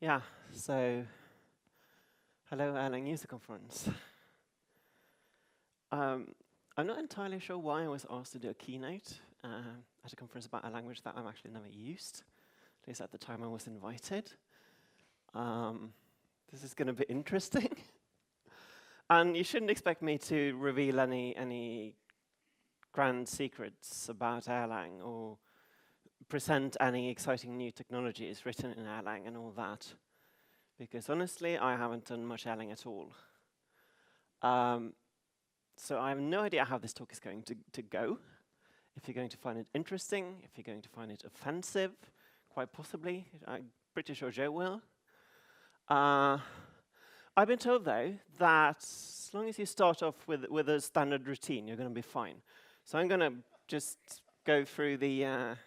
Yeah, so hello Erlang User Conference. I'm not entirely sure why I was asked to do a keynote at a conference about a language that I've actually never used, at least at the time I was invited. This is going to be interesting. And you shouldn't expect me to reveal any grand secrets about Erlang or present any exciting new technologies written in Erlang and all that, because honestly, I haven't done much Erlang at all. So I have no idea how this talk is going to go. If you're going to find it interesting, if you're going to find it offensive, quite possibly. I'm pretty sure Joe will. I've been told, though, that as long as you start off with a standard routine, you're going to be fine. So I'm going to just go through the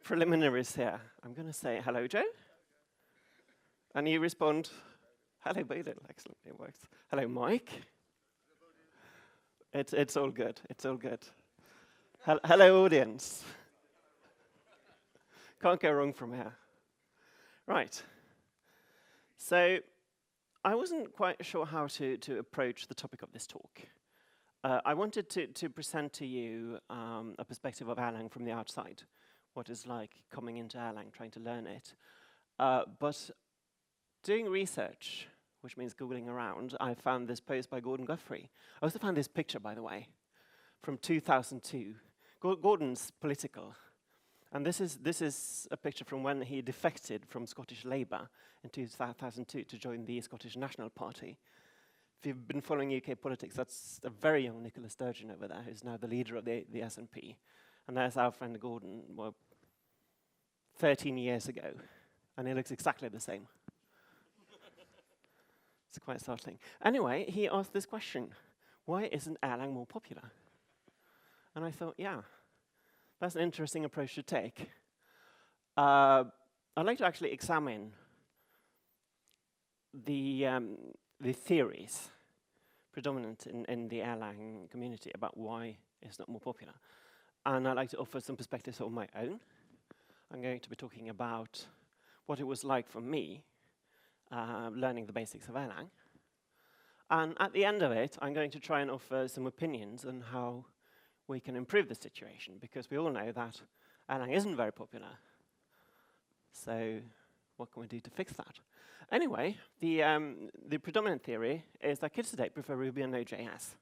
preliminaries here. I'm going to say, hello, Joe. And you respond, hello, Bodil. Excellent, it works. Hello, Mike. It's all good. It's all good. Hello, audience. Can't go wrong from here. Right. So I wasn't quite sure how to approach the topic of this talk. I wanted to present to you a perspective of Erlang from the outside, what it's like coming into Erlang, trying to learn it. But doing research, which means Googling around, I found this post by Gordon Guthrie. I also found this picture, by the way, from 2002. Gordon's political. And this is a picture from when he defected from Scottish Labour in 2002 to join the Scottish National Party. If you've been following UK politics, that's a very young Nicola Sturgeon over there, who's now the leader of the SNP. And there's our friend Gordon, well, 13 years ago. And he looks exactly the same. It's quite startling. Anyway, he asked this question: why isn't Erlang more popular? And I thought, yeah, that's an interesting approach to take. I'd like to actually examine the theories predominant in the Erlang community about why it's not more popular. And I'd like to offer some perspectives of my own. I'm going to be talking about what it was like for me learning the basics of Erlang. And at the end of it, I'm going to try and offer some opinions on how we can improve the situation, because we all know that Erlang isn't very popular. So what can we do to fix that? Anyway, the predominant theory is that kids today prefer Ruby and Node.js.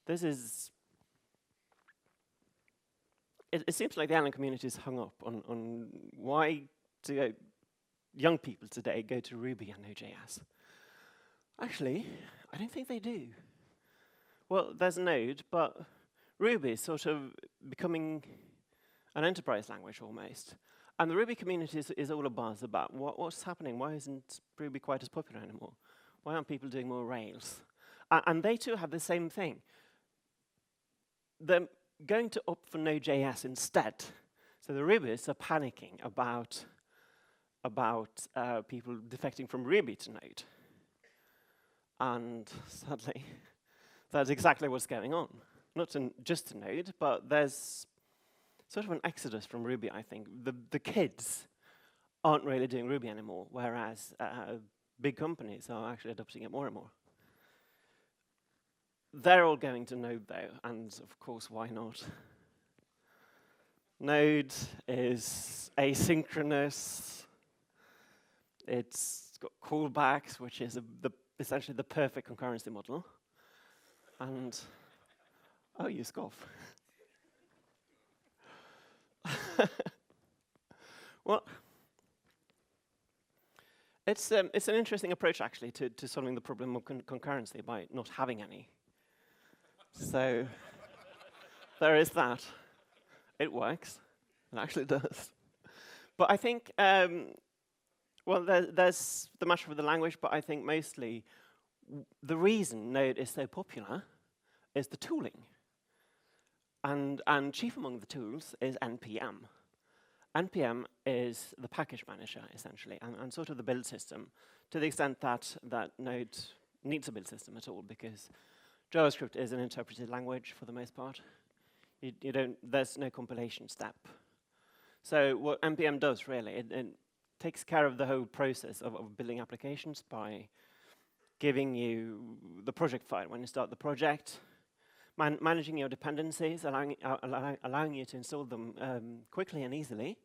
This is... It seems like the Erlang community is hung up on why do young people today go to Ruby and Node.js. Actually, I don't think they do. Well, there's Node, but Ruby is sort of becoming an enterprise language almost. And the Ruby community is all abuzz about what's happening. Why isn't Ruby quite as popular anymore? Why aren't people doing more Rails? And they too have the same thing. They're going to opt for Node.js instead. So the Rubies are panicking about people defecting from Ruby to Node. And sadly, that's exactly what's going on. Not just to Node, but there's sort of an exodus from Ruby, I think. The kids aren't really doing Ruby anymore, whereas big companies are actually adopting it more and more. They're all going to Node, though, and of course, why not? Node is asynchronous. It's got callbacks, which is essentially the perfect concurrency model. And, oh, you scoff. Well, it's an interesting approach, actually, to solving the problem of concurrency by not having any. So there is that. It works. It actually does. But I think, well, there's the matter with the language, but I think mostly the reason Node is so popular is the tooling. And chief among the tools is NPM. NPM is the package manager, essentially, and sort of the build system, to the extent that Node needs a build system at all, because JavaScript is an interpreted language for the most part. There's no compilation step. So what NPM does, really, takes care of the whole process of building applications by giving you the project file when you start the project, managing your dependencies, allowing you to install them quickly and easily,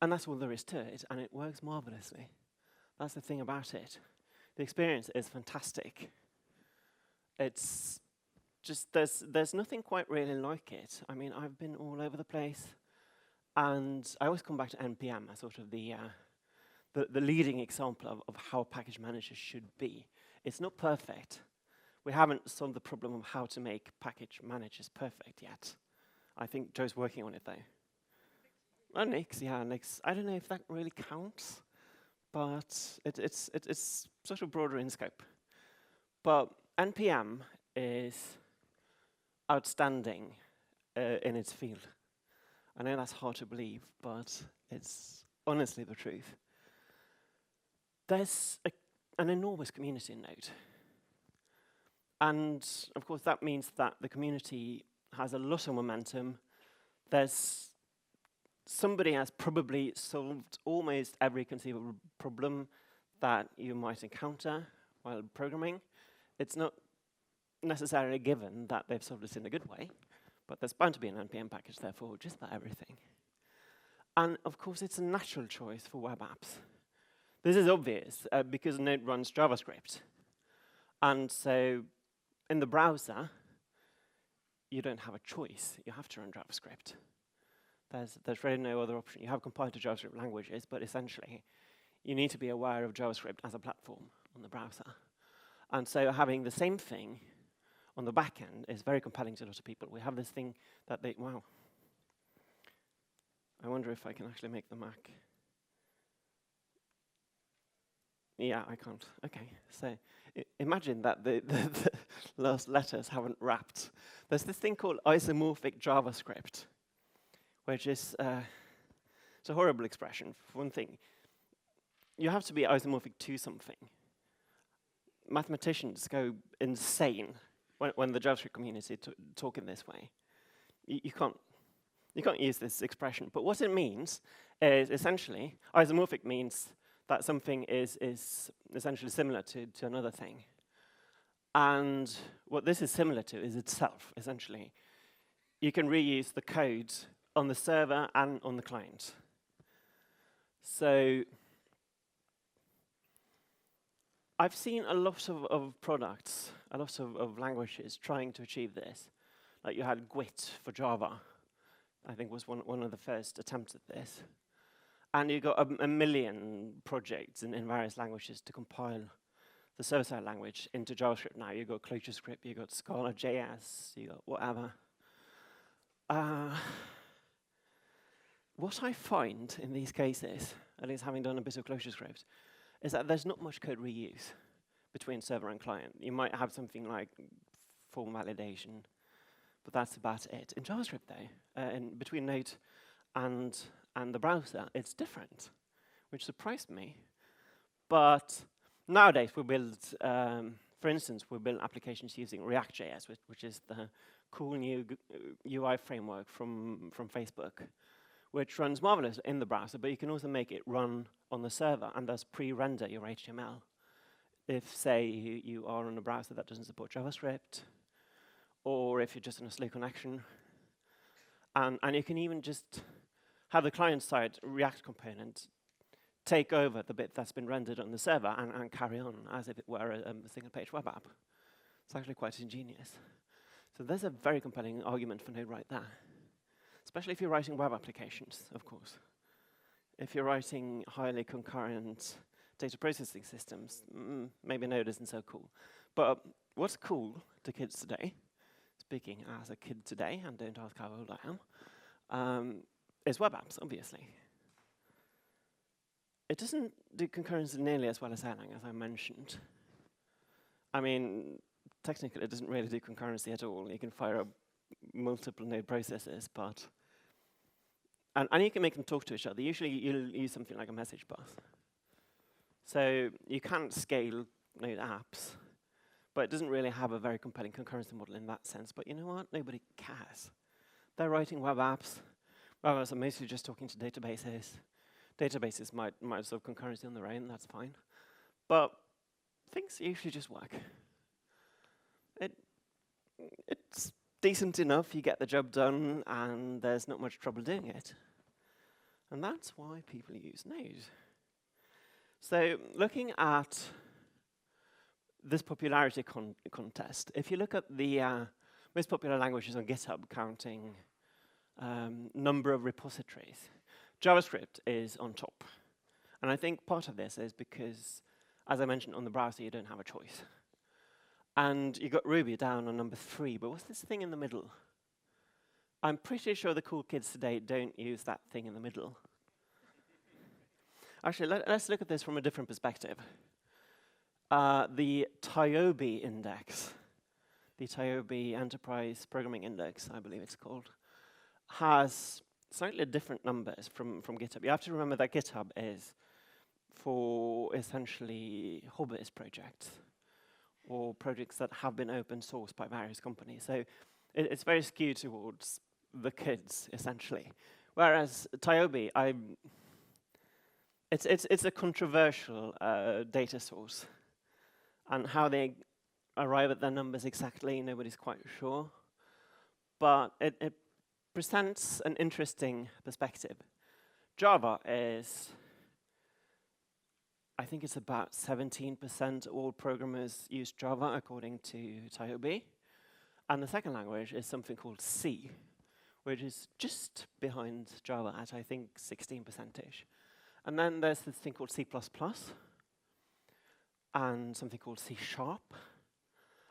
and that's all there is to it, and it works marvelously. That's the thing about it. The experience is fantastic. It's just, there's nothing quite really like it. I mean, I've been all over the place, and I always come back to NPM as sort of the leading example of how a package manager should be. It's not perfect. We haven't solved the problem of how to make package managers perfect yet. I think Joe's working on it, though. Oh, Nix. I don't know if that really counts, but it's sort of broader in scope. But NPM is outstanding in its field. I know that's hard to believe, but it's honestly the truth. There's an enormous community in Node. And, of course, that means that the community has a lot of momentum. Somebody has probably solved almost every conceivable problem that you might encounter while programming. It's not necessarily given that they've solved it in a good way, but there's bound to be an NPM package there for just about everything. And, of course, it's a natural choice for web apps. This is obvious because Node runs JavaScript. And so in the browser, you don't have a choice. You have to run JavaScript. There's really no other option. You have compiled to JavaScript languages, but essentially, you need to be aware of JavaScript as a platform on the browser. And so having the same thing on the back end is very compelling to a lot of people. We have this thing that wow. I wonder if I can actually make the Mac. Yeah, I can't. Okay, so imagine that the last letters haven't wrapped. There's this thing called isomorphic JavaScript, which is it's a horrible expression. For one thing, you have to be isomorphic to something. Mathematicians go insane when the JavaScript community talk in this way. You can't use this expression. But what it means is essentially, isomorphic means that something is essentially similar to another thing. And what this is similar to is itself, essentially. You can reuse the code on the server and on the client. So I've seen a lot of products, a lot of languages trying to achieve this. Like you had Gwt for Java, I think was one of the first attempts at this. And you got a million projects in various languages to compile the server-side language into JavaScript now. You got ClojureScript, you got Scala.js, you got whatever. What I find in these cases, at least having done a bit of ClojureScript, is that there's not much code reuse between server and client. You might have something like form validation, but that's about it. In JavaScript, though, between Node and the browser, it's different, which surprised me. But nowadays, we build, for instance, we build applications using React.js, which is the cool new UI framework from Facebook, which runs marvelous in the browser, but you can also make it run on the server and thus pre-render your HTML. If, say, you are on a browser that doesn't support JavaScript, or if you're just in a slow connection, and you can even just have the client-side React component take over the bit that's been rendered on the server and carry on as if it were a single-page web app. It's actually quite ingenious. So there's a very compelling argument for Node right there, especially if you're writing web applications, of course. If you're writing highly concurrent data processing systems, maybe Node isn't so cool. But what's cool to kids today, speaking as a kid today, and don't ask how old I am, is web apps, obviously. It doesn't do concurrency nearly as well as Erlang, as I mentioned. I mean, technically, it doesn't really do concurrency at all. You can fire up multiple node processes, but and you can make them talk to each other. Usually, you'll use something like a message bus. So you can't scale Node apps, but it doesn't really have a very compelling concurrency model in that sense. But you know what? Nobody cares. They're writing web apps. Web apps are mostly just talking to databases. Databases might solve concurrency on their own, that's fine. But things usually just work. It's decent enough, you get the job done, and there's not much trouble doing it. And that's why people use Node. So looking at this popularity contest, if you look at the most popular languages on GitHub, counting number of repositories, JavaScript is on top. And I think part of this is because, as I mentioned on the browser, you don't have a choice. And you got Ruby down on number 3, but what's this thing in the middle? I'm pretty sure the cool kids today don't use that thing in the middle. Actually, let's look at this from a different perspective. The TIOBE index, the TIOBE Enterprise Programming Index, I believe it's called, has slightly different numbers from GitHub. You have to remember that GitHub is for essentially hobbyist projects or projects that have been open sourced by various companies. So it's very skewed towards the kids, essentially. Whereas TIOBE, it's a controversial data source. And how they arrive at their numbers exactly, nobody's quite sure. But it presents an interesting perspective. Java is, I think it's about 17% of all programmers use Java, according to TIOBE. And the second language is something called C, which is just behind Java at, I think, 16%-ish. And then there's this thing called C++, and something called C#,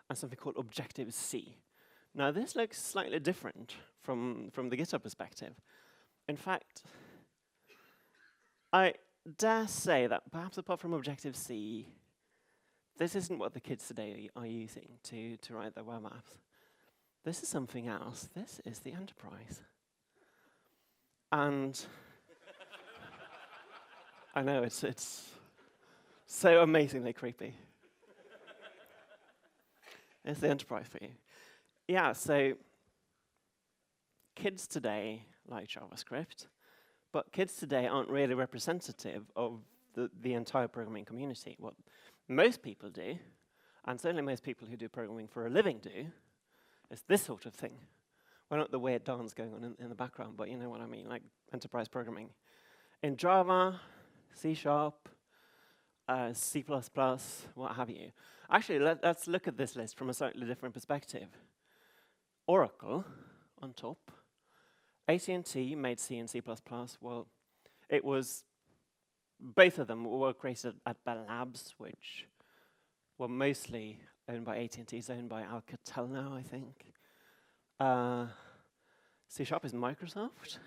and something called Objective-C. Now, this looks slightly different from the GitHub perspective. In fact, I dare say that perhaps apart from Objective-C, this isn't what the kids today are using to write their web apps. This is something else. This is the enterprise. And I know it's so amazingly creepy. It's the enterprise for you. Yeah, so kids today like JavaScript, but kids today aren't really representative of the entire programming community. What most people do, and certainly most people who do programming for a living do, is this sort of thing. Well, not the weird dance going on in the background, but you know what I mean, like enterprise programming. In Java, C#, C++, what have you. Actually, let's look at this list from a slightly different perspective. Oracle, on top. AT&T made C and C++. Well, it was, both of them were created at Bell Labs, which were mostly owned by AT&T. It's owned by Alcatel now, I think. C# is Microsoft,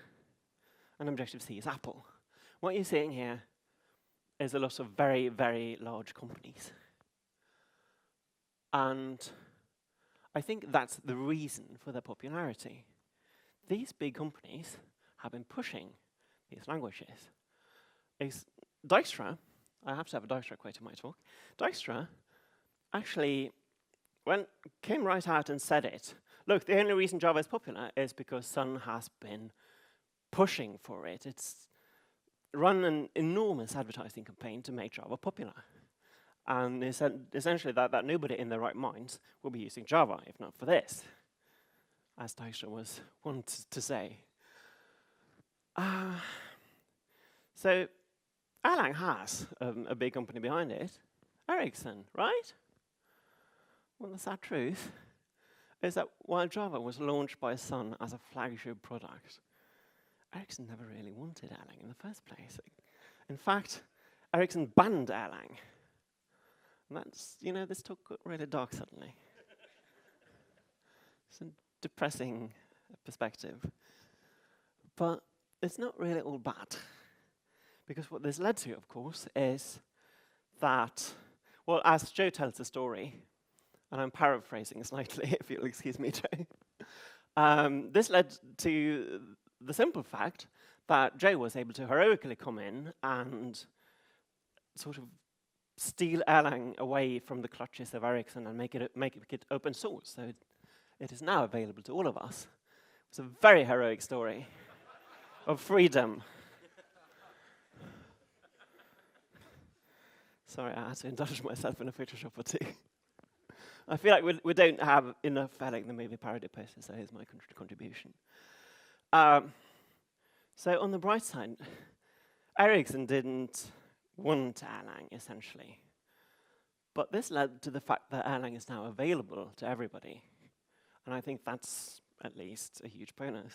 and Objective-C is Apple. What you're seeing here is a lot of very, very large companies. And I think that's the reason for their popularity. These big companies have been pushing these languages. Dijkstra, I have to have a Dijkstra quote in my talk. Dijkstra actually came right out and said it. Look, the only reason Java is popular is because Sun has been pushing for it. It's run an enormous advertising campaign to make Java popular. And essentially that nobody in their right minds will be using Java if not for this, as Dijkstra was wanted to say. So Erlang has a big company behind it, Ericsson, right? Well, the sad truth is that while Java was launched by Sun as a flagship product, Ericsson never really wanted Erlang in the first place. In fact, Ericsson banned Erlang. And that's, this talk got really dark suddenly. It's a depressing perspective. But it's not really all bad. Because what this led to, of course, is that, well, as Joe tells the story, and I'm paraphrasing slightly, if you'll excuse me, Joe, this led to the simple fact that Joe was able to heroically come in and sort of steal Erlang away from the clutches of Ericsson and make it open source. So it is now available to all of us. It's a very heroic story of freedom. Sorry, I had to indulge myself in a Photoshop or two. I feel like we don't have enough Erlang the movie parody posters, so here's my contribution. So on the bright side, Ericsson didn't want Erlang, essentially. But this led to the fact that Erlang is now available to everybody. And I think that's at least a huge bonus.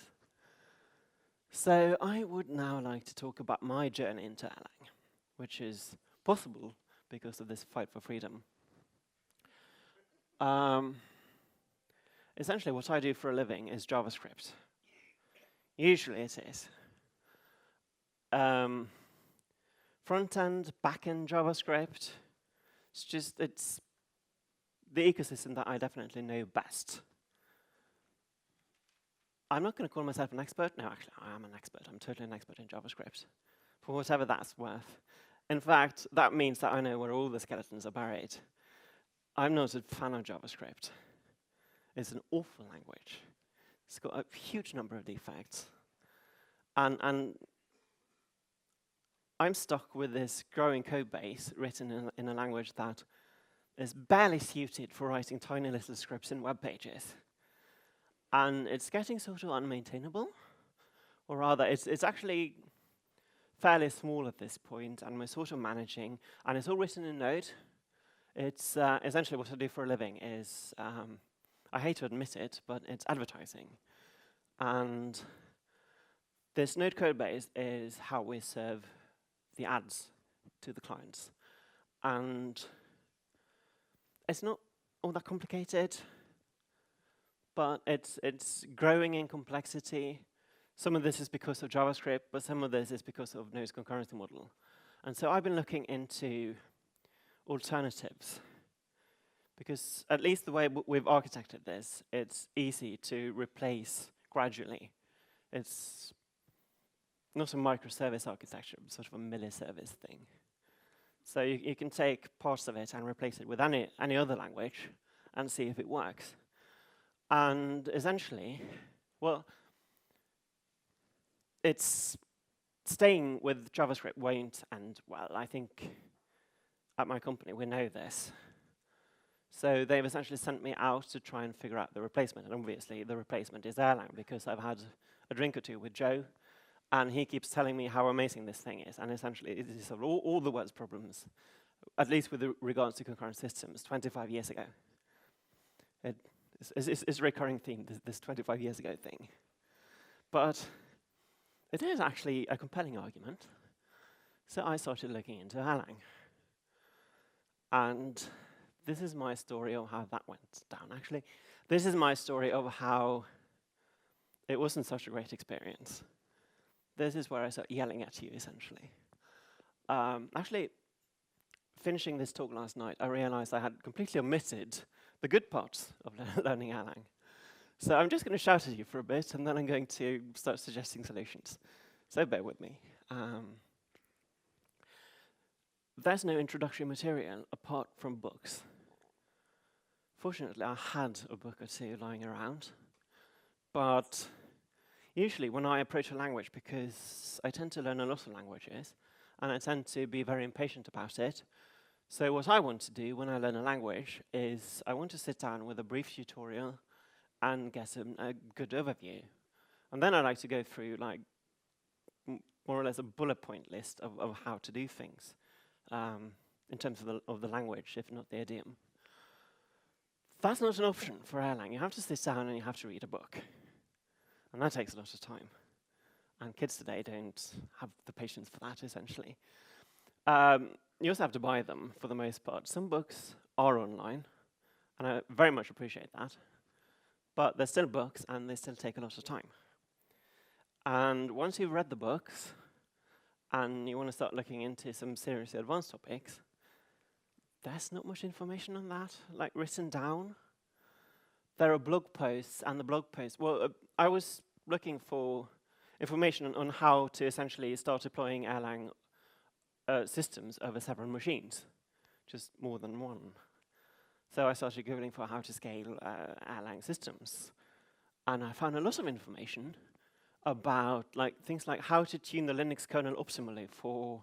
So I would now like to talk about my journey into Erlang, which is possible because of this fight for freedom. Essentially, what I do for a living is JavaScript. Usually it is. Front-end, back-end JavaScript. It's the ecosystem that I definitely know best. I'm not going to call myself an expert. No, actually, I am an expert. I'm totally an expert in JavaScript, for whatever that's worth. In fact, that means that I know where all the skeletons are buried. I'm not a fan of JavaScript. It's an awful language. It's got a huge number of defects. And I'm stuck with this growing code base written in a language that is barely suited for writing tiny little scripts in web pages. And it's getting sort of unmaintainable, or rather, it's actually fairly small at this point, and we're sort of managing, and it's all written in Node. It's essentially what I do for a living is, I hate to admit it, but it's advertising. And this Node code base is how we serve the ads to the clients. And it's not all that complicated, but it's growing in complexity. Some of this is because of JavaScript, but some of this is because of Node's concurrency model. And so I've been looking into alternatives, because at least the way we've architected this, it's easy to replace gradually. It's not a microservice architecture, but sort of a milliservice thing. So you can take parts of it and replace it with any other language and see if it works. And essentially, well, it's staying with JavaScript won't end well. I think at my company we know this. So they've essentially sent me out to try and figure out the replacement. And obviously the replacement is Erlang, because I've had a drink or two with Joe, and he keeps telling me how amazing this thing is. And essentially it is all the world's problems, at least with regards to concurrent systems, 25 years ago. It's a recurring theme, this 25 years ago thing. But it is actually a compelling argument. So I started looking into Erlang. And this is my story of how that went down, actually. This is my story of how it wasn't such a great experience. This is where I start yelling at you, essentially. Actually, finishing this talk last night, I realized I had completely omitted the good parts of learning Erlang. So I'm just going to shout at you for a bit, and then I'm going to start suggesting solutions. So bear with me. There's no introductory material apart from books. Fortunately, I had a book or two lying around. But usually when I approach a language, because I tend to learn a lot of languages, and I tend to be very impatient about it, so what I want to do when I learn a language is I want to sit down with a brief tutorial and get a good overview. And then I like to go through like more or less a bullet point list of how to do things in terms of the language, if not the idiom. That's not an option for Erlang. You have to sit down and you have to read a book. And that takes a lot of time. And kids today don't have the patience for that, essentially. You also have to buy them, for the most part. Some books are online, and I very much appreciate that. But they're still books, and they still take a lot of time. And once you've read the books, and you want to start looking into some seriously advanced topics, there's not much information on that, like written down. There are blog posts, and the blog posts, well, I was looking for information on how to essentially start deploying Erlang systems over several machines, just more than one. So I started Googling for how to scale Erlang systems. And I found a lot of information about things like how to tune the Linux kernel optimally for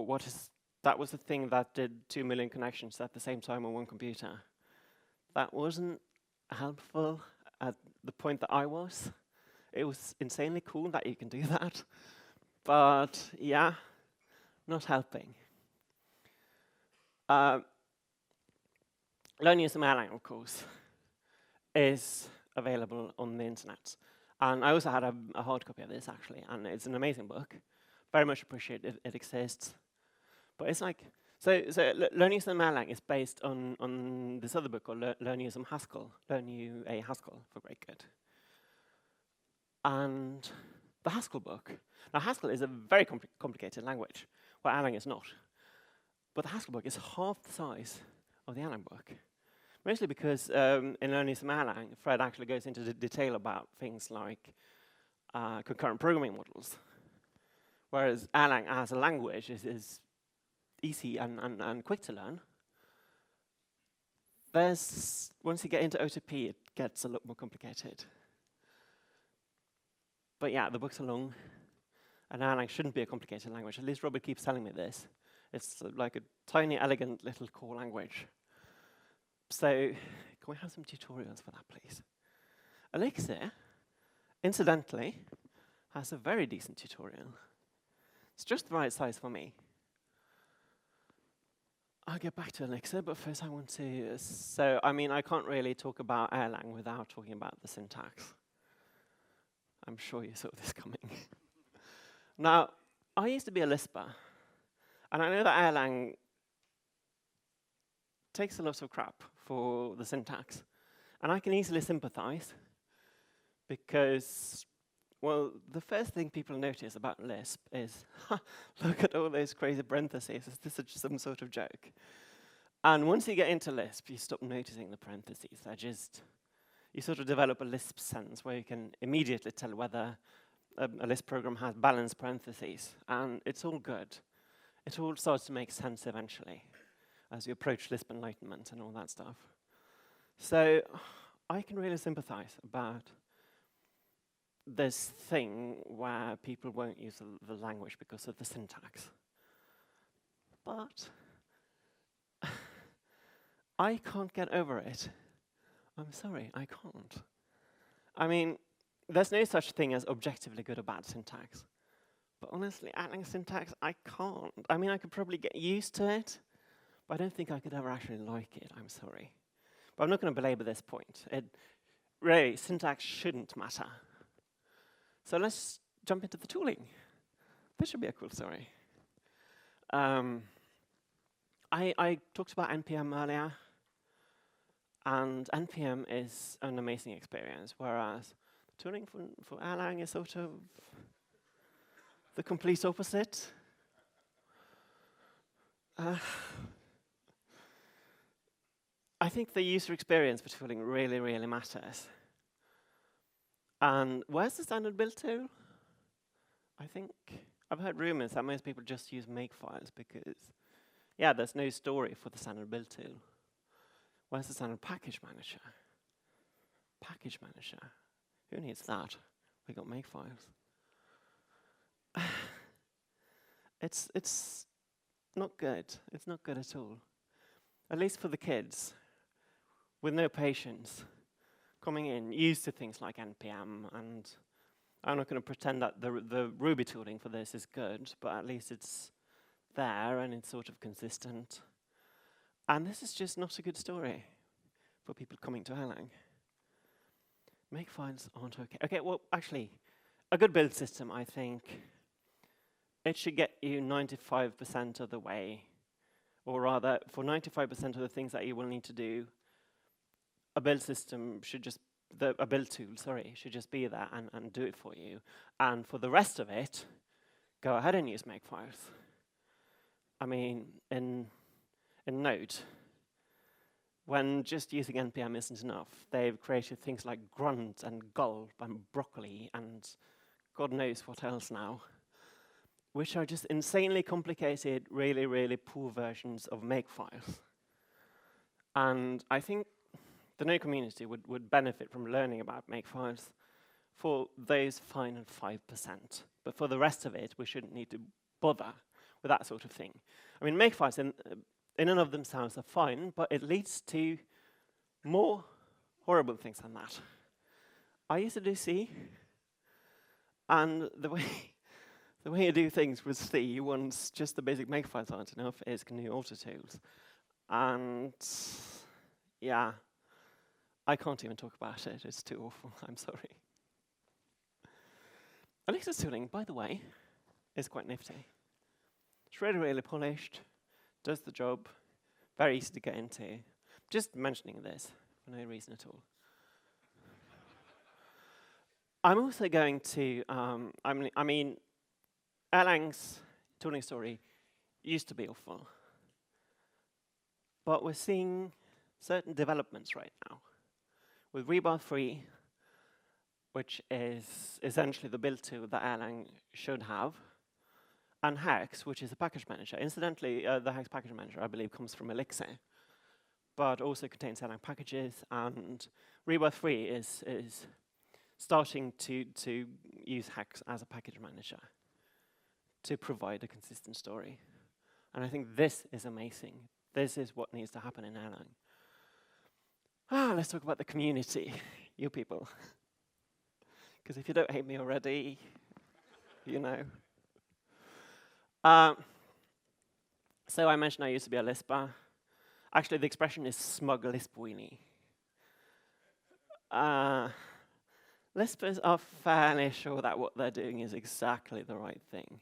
what is that was the thing that did 2 million connections at the same time on one computer. That wasn't helpful at the point that I was. It was insanely cool that you can do that. But yeah, not helping. Learning using Erlang, of course, is available on the internet. And I also had a hard copy of this, actually, and it's an amazing book. Very much appreciate it exists. But it's like, so learning using Erlang is based on this other book called Learning using Haskell, Learn You a Haskell for Great Good. And the Haskell book, now Haskell is a very complicated language, where Erlang is not. But the Haskell book is half the size of the Erlang book. Mostly because in Learning some Erlang, Fred actually goes into the detail about things like concurrent programming models. Whereas Erlang as a language is easy and quick to learn. Once you get into OTP, it gets a lot more complicated. But yeah, the books are long, and Erlang shouldn't be a complicated language. At least Robert keeps telling me this. It's like a tiny, elegant little core language. So, can we have some tutorials for that, please? Elixir, incidentally, has a very decent tutorial. It's just the right size for me. I'll get back to Elixir, but first I want to... So, I mean, I can't really talk about Erlang without talking about the syntax. I'm sure you saw this coming. Now, I used to be a Lisper, and I know that Erlang takes a lot of crap for the syntax. And I can easily sympathize, because, well, the first thing people notice about Lisp is, look at all those crazy parentheses, is this some sort of joke? And once you get into Lisp, you stop noticing the parentheses. You sort of develop a Lisp sense where you can immediately tell whether a Lisp program has balanced parentheses, and it's all good. It all starts to make sense eventually, as you approach Lisp enlightenment and all that stuff. So I can really sympathize about this thing where people won't use the language because of the syntax. But I can't get over it. I'm sorry, I can't. I mean, there's no such thing as objectively good or bad syntax. But honestly, Erlang syntax, I can't. I mean, I could probably get used to it, but I don't think I could ever actually like it, I'm sorry. But I'm not going to belabor this point. Really, syntax shouldn't matter. So let's jump into the tooling. This should be a cool story. I talked about NPM earlier, and NPM is an amazing experience, whereas tooling for Erlang is sort of the complete opposite. I think the user experience for tooling really, really matters. And where's the standard build tool? I think I've heard rumors that most people just use makefiles because, yeah, there's no story for the standard build tool. Where's the standard package manager? Package manager. Who needs that? We got makefiles. It's not good. It's not good at all. At least for the kids, with no patience, coming in, used to things like NPM, and I'm not going to pretend that the Ruby tooling for this is good, but at least it's there and it's sort of consistent. And this is just not a good story for people coming to Erlang. Makefiles aren't okay. Okay, well, actually, a good build system, I think, it should get you 95% of the way, or rather, for 95% of the things that you will need to do, a build system should just, a build tool, sorry, should just be there and do it for you. And for the rest of it, go ahead and use makefiles. I mean, in Node, when just using NPM isn't enough, they've created things like grunt and gulp and broccoli and God knows what else now, which are just insanely complicated, really, really poor versions of makefiles. And I think the Node community would benefit from learning about makefiles for those final 5%. But for the rest of it, we shouldn't need to bother with that sort of thing. I mean, makefiles in and of themselves are fine, but it leads to more horrible things than that. I used to do C, and the way you do things with C, once just the basic makefiles aren't enough, is GNU autotools. And yeah, I can't even talk about it. It's too awful. I'm sorry. Elixir tooling, by the way, is quite nifty. It's really, really polished, does the job, very easy to get into. Just mentioning this for no reason at all. I'm also going to, I mean, Erlang's tooling story used to be awful. But we're seeing certain developments right now. With Rebar 3, which is essentially the build tool that Erlang should have, and Hex, which is a package manager. Incidentally, the Hex package manager, I believe, comes from Elixir, but also contains Erlang packages, and Rebar 3 is starting to use Hex as a package manager to provide a consistent story. And I think this is amazing. This is what needs to happen in Erlang. Let's talk about the community, you people. Because if you don't hate me already, you know. So I mentioned I used to be a Lisper. Actually, the expression is smug Lisp weenie. Lispers are fairly sure that what they're doing is exactly the right thing.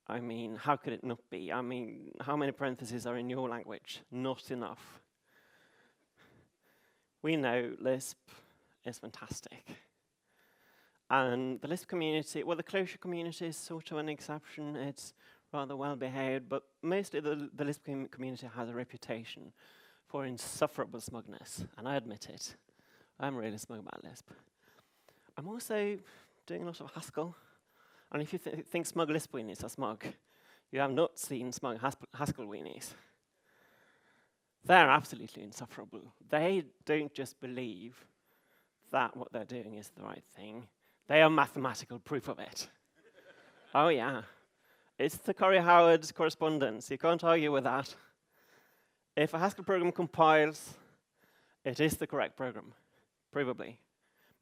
I mean, how could it not be? I mean, how many parentheses are in your language? Not enough. We know Lisp is fantastic. And the Lisp community, well, the Closure community is sort of an exception. It's rather well behaved, but mostly the Lisp community has a reputation for insufferable smugness, and I admit it. I'm really smug about Lisp. I'm also doing a lot of Haskell, and if you think smug Lisp weenies are smug, you have not seen smug Haskell weenies. They're absolutely insufferable. They don't just believe that what they're doing is the right thing. They are mathematical proof of it. Oh yeah. It's the Corey-Howard correspondence. You can't argue with that. If a Haskell program compiles, it is the correct program, provably,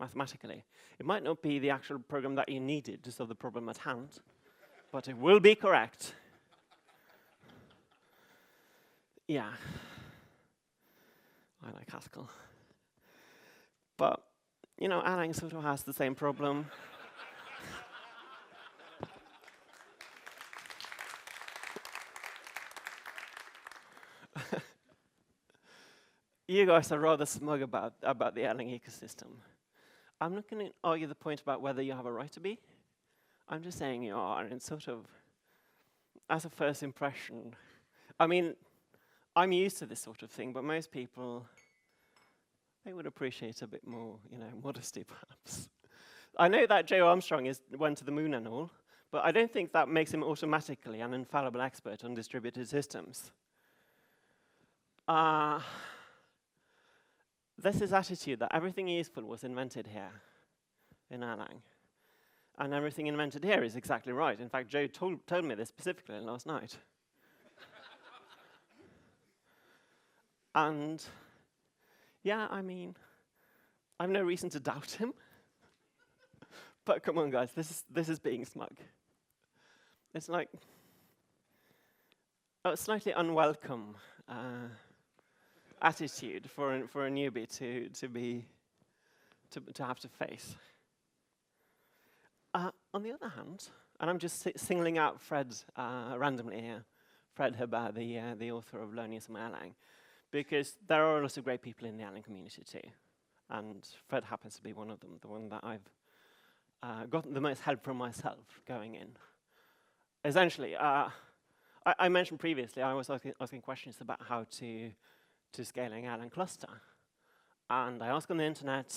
mathematically. It might not be the actual program that you needed to solve the problem at hand, but it will be correct. Yeah. I like Haskell. But, you know, Erlang sort of has the same problem. You guys are rather smug about the Erlang ecosystem. I'm not going to argue the point about whether you have a right to be. I'm just saying you are, and it's sort of, as a first impression. I mean, I'm used to this sort of thing, but most people, they would appreciate a bit more, you know, modesty, perhaps. I know that Joe Armstrong went to the moon and all, but I don't think that makes him automatically an infallible expert on distributed systems. There's this attitude that everything useful was invented here in Erlang. And everything invented here is exactly right. In fact, Joe told me this specifically last night. And yeah, I mean, I have no reason to doubt him. But come on, guys, this is being smug. It's like a slightly unwelcome attitude for a newbie to have to face. On the other hand, and I'm just singling out Fred randomly here, Fred Heber, the author of Learning Some Erlang, because there are a lot of great people in the Erlang community too, and Fred happens to be one of them, the one that I've gotten the most help from myself going in. Essentially, I mentioned previously I was asking questions about how to scaling Erlang cluster, and I ask on the internet,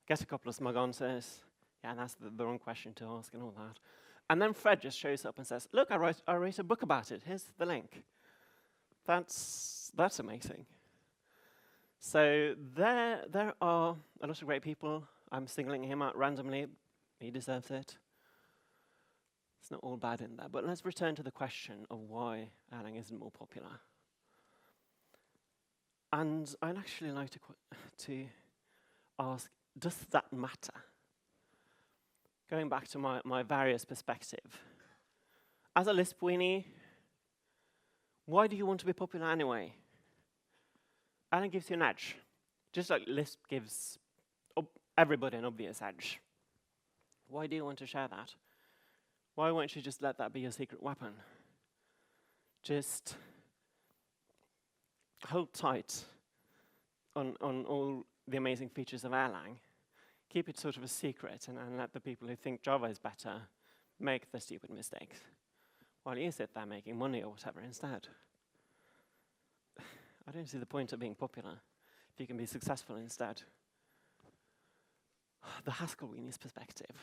get a couple of smug answers. Yeah, that's the wrong question to ask and all that. And then Fred just shows up and says, look, I wrote a book about it. Here's the link. That's amazing. So there are a lot of great people. I'm singling him out randomly. He deserves it. It's not all bad in there. But let's return to the question of why Erlang isn't more popular. And I'd actually like to ask, does that matter? Going back to my various perspective. As a Lisp weenie, why do you want to be popular anyway? Erlang gives you an edge. Just like Lisp gives everybody an obvious edge. Why do you want to share that? Why won't you just let that be your secret weapon? Just hold tight on all the amazing features of Erlang. Keep it sort of a secret and let the people who think Java is better make the stupid mistakes, while you sit there making money or whatever instead. I don't see the point of being popular if you can be successful instead. The Haskell weenies perspective.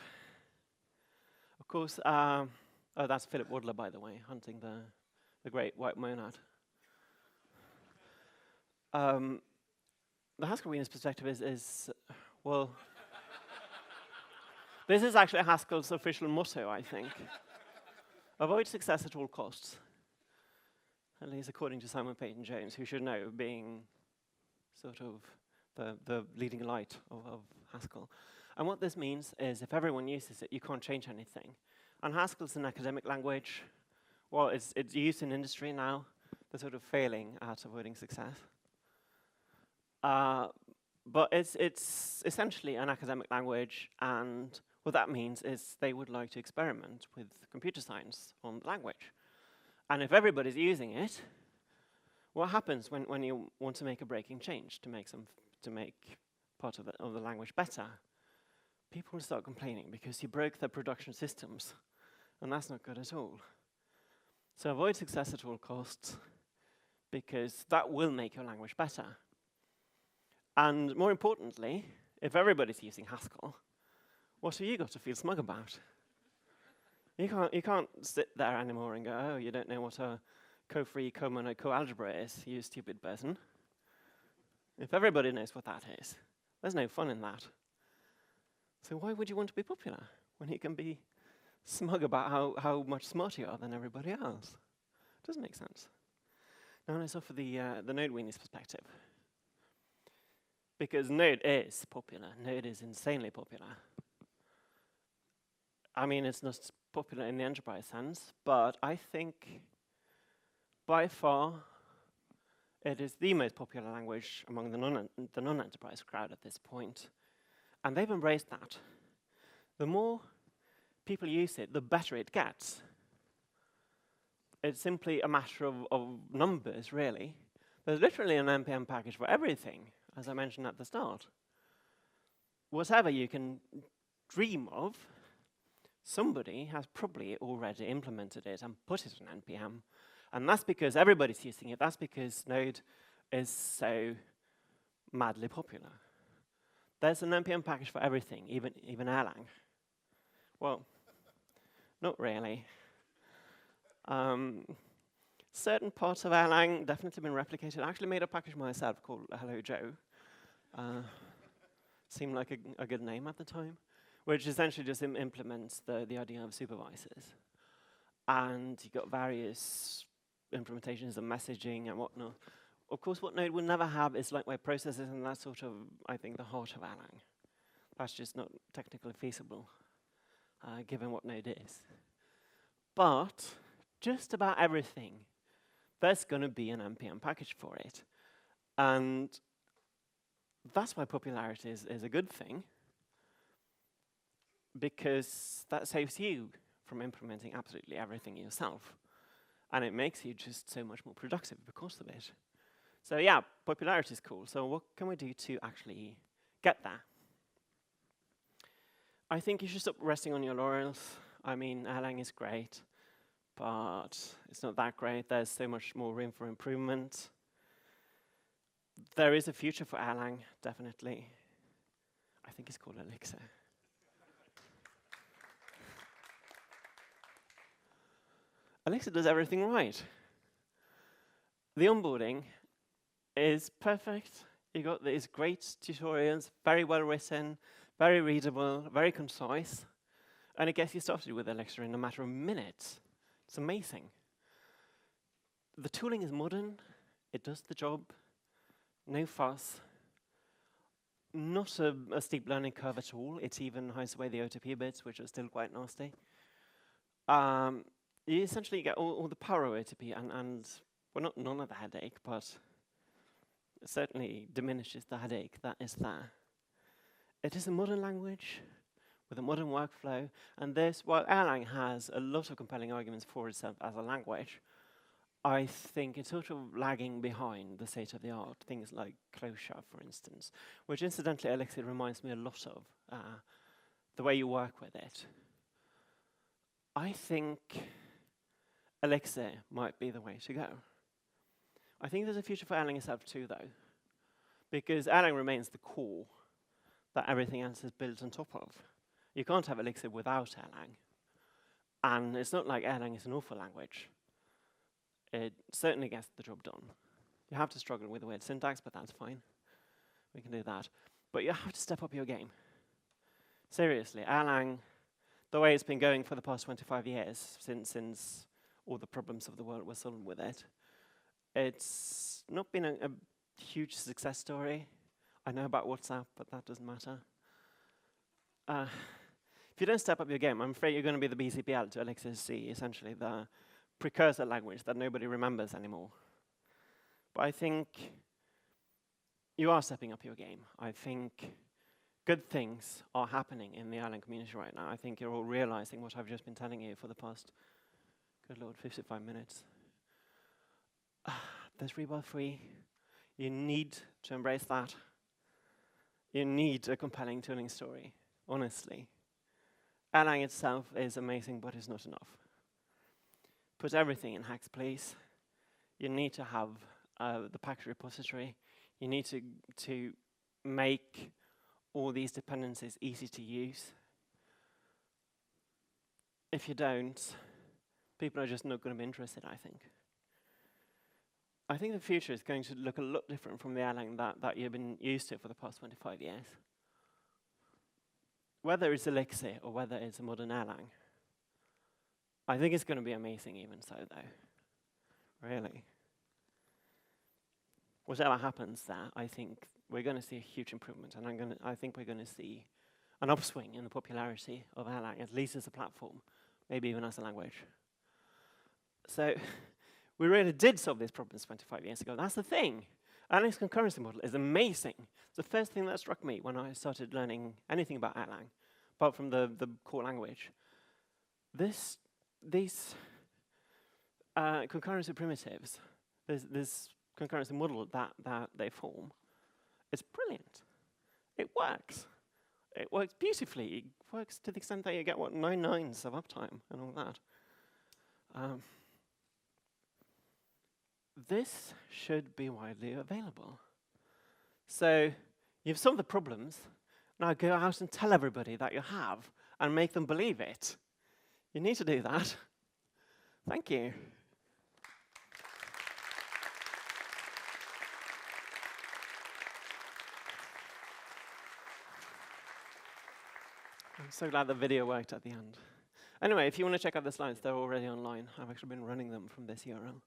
Of course, oh, that's Philip Wadler, by the way, hunting the great white monad. The Haskell weenies perspective is well, this is actually Haskell's official motto, I think. Avoid success at all costs. At least according to Simon Peyton-Jones, who should know, being sort of the leading light of Haskell. And what this means is if everyone uses it, you can't change anything. And Haskell's an academic language. Well, it's used in industry now. They're sort of failing at avoiding success. But it's essentially an academic language, and what that means is they would like to experiment with computer science on the language. And if everybody's using it, what happens when you want to make a breaking change to make part of the language better? People will start complaining because you broke their production systems, and that's not good at all. So avoid success at all costs, because that will make your language better. And more importantly, if everybody's using Haskell, what have you got to feel smug about? You can't sit there anymore and go, oh, you don't know what a co-free, co-mono, co-algebra is, you stupid person. If everybody knows what that is, there's no fun in that. So why would you want to be popular when you can be smug about how much smarter you are than everybody else? It doesn't make sense. Now let's offer the Node weenies perspective. Because Node is popular. Node is insanely popular. I mean, it's not popular in the enterprise sense, but I think by far it is the most popular language among the non-enterprise crowd at this point. And they've embraced that. The more people use it, the better it gets. It's simply a matter of numbers, really. There's literally an NPM package for everything, as I mentioned at the start. Whatever you can dream of, somebody has probably already implemented it and put it in NPM. And that's because everybody's using it. That's because Node is so madly popular. There's an NPM package for everything, even Erlang. Well, not really. Certain parts of Erlang definitely been replicated. I actually made a package myself called Hello Joe. Seemed like a good name at the time, which essentially just implements the idea of supervisors. And you got various implementations of messaging and whatnot. Of course, what Node will never have is lightweight processes, and that's sort of, I think, the heart of Erlang. That's just not technically feasible, given what Node is. But just about everything, there's going to be an NPM package for it. And that's why popularity is a good thing, because that saves you from implementing absolutely everything yourself. And it makes you just so much more productive because of it. So yeah, popularity is cool. So what can we do to actually get there? I think you should stop resting on your laurels. I mean, Erlang is great, but it's not that great. There's so much more room for improvement. There is a future for Erlang, definitely. I think it's called Elixir. Elixir does everything right. The onboarding is perfect. You got these great tutorials, very well written, very readable, very concise. And it gets you started with Elixir in a matter of minutes. It's amazing. The tooling is modern. It does the job. No fuss. Not a steep learning curve at all. It even hides away the OTP bits, which are still quite nasty. You essentially get all the power of OTP and well, not none of the headache, but it certainly diminishes the headache that is there. It is a modern language with a modern workflow, and this, while Erlang has a lot of compelling arguments for itself as a language, I think it's sort of lagging behind the state of the art. Things like closure, for instance, which incidentally Elixir reminds me a lot of, the way you work with it. I think Elixir might be the way to go. I think there's a future for Erlang itself too, though, because Erlang remains the core that everything else is built on top of. You can't have Elixir without Erlang. And it's not like Erlang is an awful language. It certainly gets the job done. You have to struggle with the weird syntax, but that's fine. We can do that. But you have to step up your game. Seriously, Erlang, the way it's been going for the past 25 years, since all the problems of the world were solved with it, it's not been a huge success story. I know about WhatsApp, but that doesn't matter. If you don't step up your game, I'm afraid you're going to be the BCPL to Elixir C, essentially the precursor language that nobody remembers anymore. But I think you are stepping up your game. I think good things are happening in the Erlang community right now. I think you're all realizing what I've just been telling you for the past, good lord, 55 minutes. There's Rebel free. You need to embrace that. You need a compelling tooling story, honestly. Erlang itself is amazing, but it's not enough. Put everything in Hex, please. You need to have the package repository. You need to make all these dependencies easy to use. If you don't, people are just not going to be interested, I think. I think the future is going to look a lot different from the Erlang that you've been used to for the past 25 years. Whether it's Elixir or whether it's a modern Erlang, I think it's going to be amazing even so, though. Really. Whatever happens there, I think we're going to see a huge improvement, and I think we're going to see an upswing in the popularity of Erlang, at least as a platform, maybe even as a language. So we really did solve these problems 25 years ago. That's the thing. Erlang's concurrency model is amazing. It's the first thing that struck me when I started learning anything about Erlang, apart from the core language. These concurrency primitives, this concurrency model that they form, it's brilliant. It works. It works beautifully. It works to the extent that you get, 9 nines of uptime and all that. This should be widely available. So you've solved the problems. Now go out and tell everybody that you have and make them believe it. You need to do that. Thank you. I'm so glad the video worked at the end. Anyway, if you want to check out the slides, they're already online. I've actually been running them from this URL.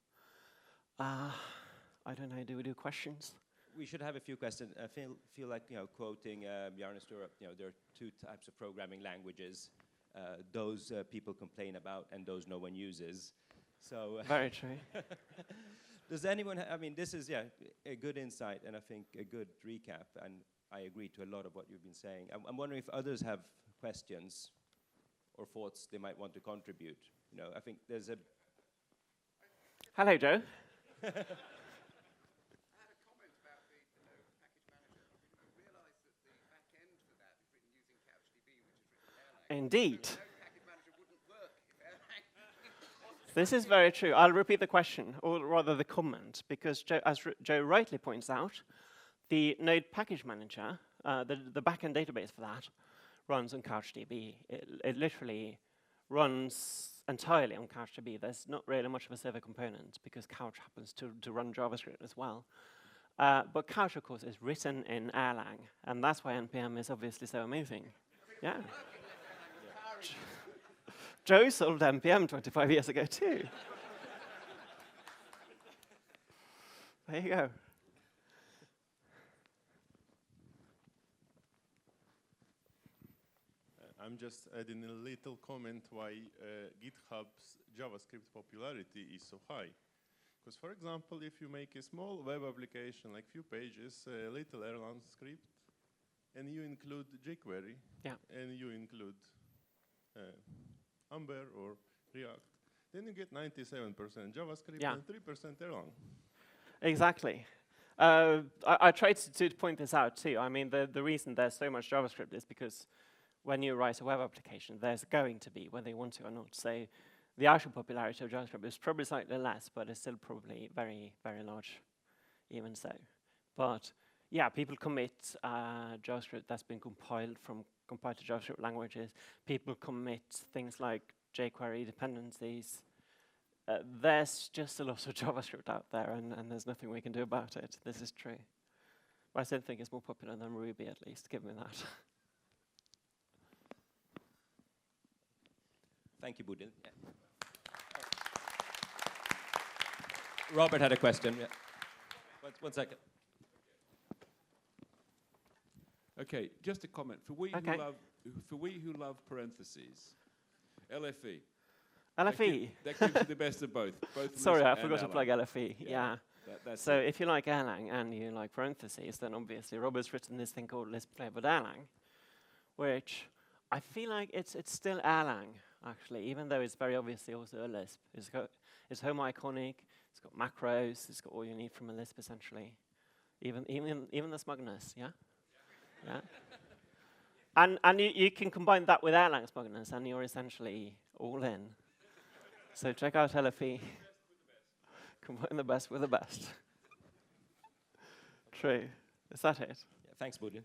I don't know, do we do questions? We should have a few questions. I feel like, quoting Bjarne Storup, there are 2 types of programming languages. Those people complain about and those no one uses. So very true. Does anyone, this is a good insight and I think a good recap, and I agree to a lot of what you've been saying. I'm wondering if others have questions or thoughts they might want to contribute. I think there's a... Hello, Joe. I had a comment about the package manager. You realise that the back end for that is written using CouchDB, which is written in Erlang. Indeed. So no package manager wouldn't work if Erlang... This is very true. I'll repeat the question, or rather the comment, because as Joe rightly points out, the Node package manager, the backend database for that, runs on CouchDB. It literally runs entirely on CouchDB. There's not really much of a server component because Couch happens to run JavaScript as well. But Couch, of course, is written in Erlang, and that's why NPM is obviously so amazing. Yeah. Joe sold NPM 25 years ago too. There you go. I'm just adding a little comment why GitHub's JavaScript popularity is so high. Because, for example, if you make a small web application, like few pages, a little Erlang script, and you include jQuery, and you include Amber or React, then you get 97% JavaScript and 3% Erlang. Exactly. I tried to point this out too. I mean, the reason there's so much JavaScript is because when you write a web application, there's going to be, whether you want to or not. So the actual popularity of JavaScript is probably slightly less, but it's still probably very, very large, even so. But yeah, people commit JavaScript that's been compiled to JavaScript languages. People commit things like jQuery dependencies. There's just a lot of JavaScript out there, and there's nothing we can do about it. This is true. But I still think it's more popular than Ruby, at least. Give me that. Thank you, Bodil. Yeah. Robert had a question. Yeah. One second. Okay, just a comment. For we who love parentheses, LFE. LFE. That gives you the best of both. Sorry, I Lisp forgot to and plug Erlang. LFE. Yeah. That's So it. if you like Erlang and you like parentheses, then obviously Robert's written this thing called Lisp Playable Erlang, which I feel like it's still Erlang, actually, even though it's very obviously also a Lisp. It's home iconic, it's got macros, it's got all you need from a Lisp, essentially. Even the smugness, yeah? Yeah. And you can combine that with Erlang smugness, and you're essentially all in. So check out LFE. Combine the best with the best. True. Is that it? Yeah, thanks, Bodil.